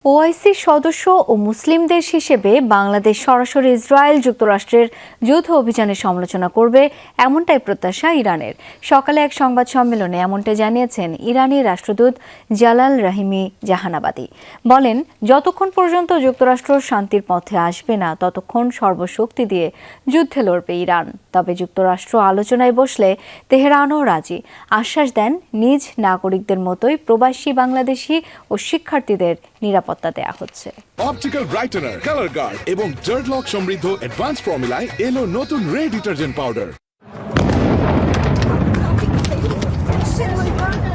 ওআইসির সদস্য ও মুসলিম দেশ হিসেবে বাংলাদেশ সরাসরি ইসরায়েল যুক্তরাষ্ট্রের যৌথ অভিযানের সমালোচনা করবে এমনটাই প্রত্যাশা ইরানের। সকালে এক সংবাদ সম্মেলনে এমনটাই জানিয়েছেন ইরানি রাষ্ট্রদূত জালাল রাহিমি জাহানাবাদী। বলেন, যতক্ষণ পর্যন্ত যুক্তরাষ্ট্র শান্তির পথে আসবে না ততক্ষণ সর্বশক্তি দিয়ে যুদ্ধে লড়বে ইরান। তবে যুক্তরাষ্ট্র আলোচনায় বসলে তেহরানও রাজি। আশ্বাস দেন নিজ নাগরিকদের মতোই প্রবাসী বাংলাদেশি ও শিক্ষার্থীদের নিরাপত্তা দেয়া হচ্ছে। অপটিক্যাল ব্রাইটেনার, কালার গার্ড এবং জার্ট লক সমৃদ্ধ অ্যাডভান্স ফর্মুলায় এলো নতুন রে ডিটারজেন্ট পাউডার।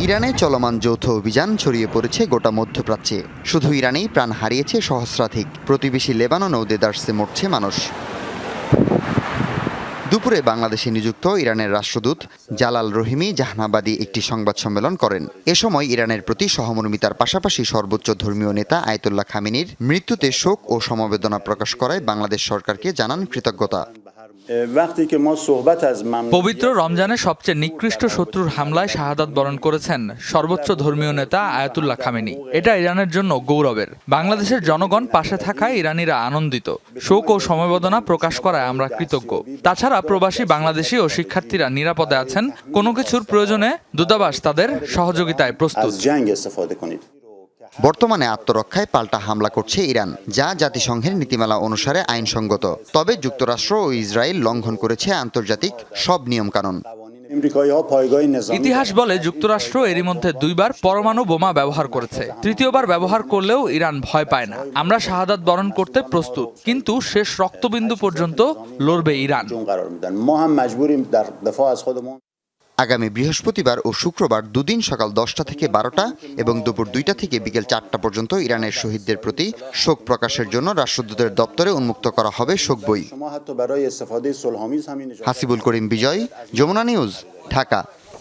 ইরানে চলমান যৌথ অভিযান ছড়িয়ে পড়েছে গোটা মধ্যপ্রাচ্যে। শুধু ইরানেই প্রাণ হারিয়েছে সহস্রাধিক। প্রতিবেশী লেবাননেও দেদারসে মরছে মানুষ। দুপুরে বাংলাদেশে নিযুক্ত ইরানের রাষ্ট্রদূত জালাল রহিমি জাহানাবাদী একটি সংবাদ সম্মেলন করেন। এ সময় ইরানের প্রতি সহমর্মিতার পাশাপাশি সর্বোচ্চ ধর্মীয় নেতা আয়াতুল্লাহ খামেনির মৃত্যুতে শোক ও সমবেদনা প্রকাশ করায় বাংলাদেশ সরকারকে জানান কৃতজ্ঞতা। পবিত্র রমজানে সবচেয়ে নিকৃষ্ট শত্রুর হামলায় শাহাদাত বরণ করেছেন সর্বোচ্চ ধর্মীয় নেতা আয়াতুল্লাহ খামেনি। এটা ইরানের জন্য গৌরবের। বাংলাদেশের জনগণ পাশে থাকায় ইরানিরা আনন্দিত। শোক ও সমবেদনা প্রকাশ করায় আমরা কৃতজ্ঞ। তাছাড়া প্রবাসী বাংলাদেশি ও শিক্ষার্থীরা নিরাপদে আছেন। কোনো কিছুর প্রয়োজনে দূতাবাস তাদের সহযোগিতায় প্রস্তুত। বর্তমানে আত্মরক্ষায় পাল্টা হামলা করছে ইরান, যা জাতিসংঘের নীতিমালা অনুসারে আইনসঙ্গত। তবে যুক্তরাষ্ট্র ও ইসরায়েল লঙ্ঘন করেছে আন্তর্জাতিক সব নিয়মকানুন। ইতিহাস বলে যুক্তরাষ্ট্র এরই মধ্যে 2 বার পরমাণু বোমা ব্যবহার করেছে। তৃতীয়বার ব্যবহার করলেও ইরান ভয় পায় না। আমরা শাহাদাত বরণ করতে প্রস্তুত, কিন্তু শেষ রক্তবিন্দু পর্যন্ত লড়বে ইরান। আগামী বৃহস্পতিবার ও শুক্রবার দুদিন সকাল 10টা থেকে 12টা এবং দুপুর 2টা থেকে বিকেল 4টা পর্যন্ত ইরানের শহীদদের প্রতি শোক প্রকাশের জন্য রাষ্ট্রদূতের দপ্তরে উন্মুক্ত করা হবে শোক বই। হাসিবুল করিম বিজয়, যমুনা নিউজ, ঢাকা।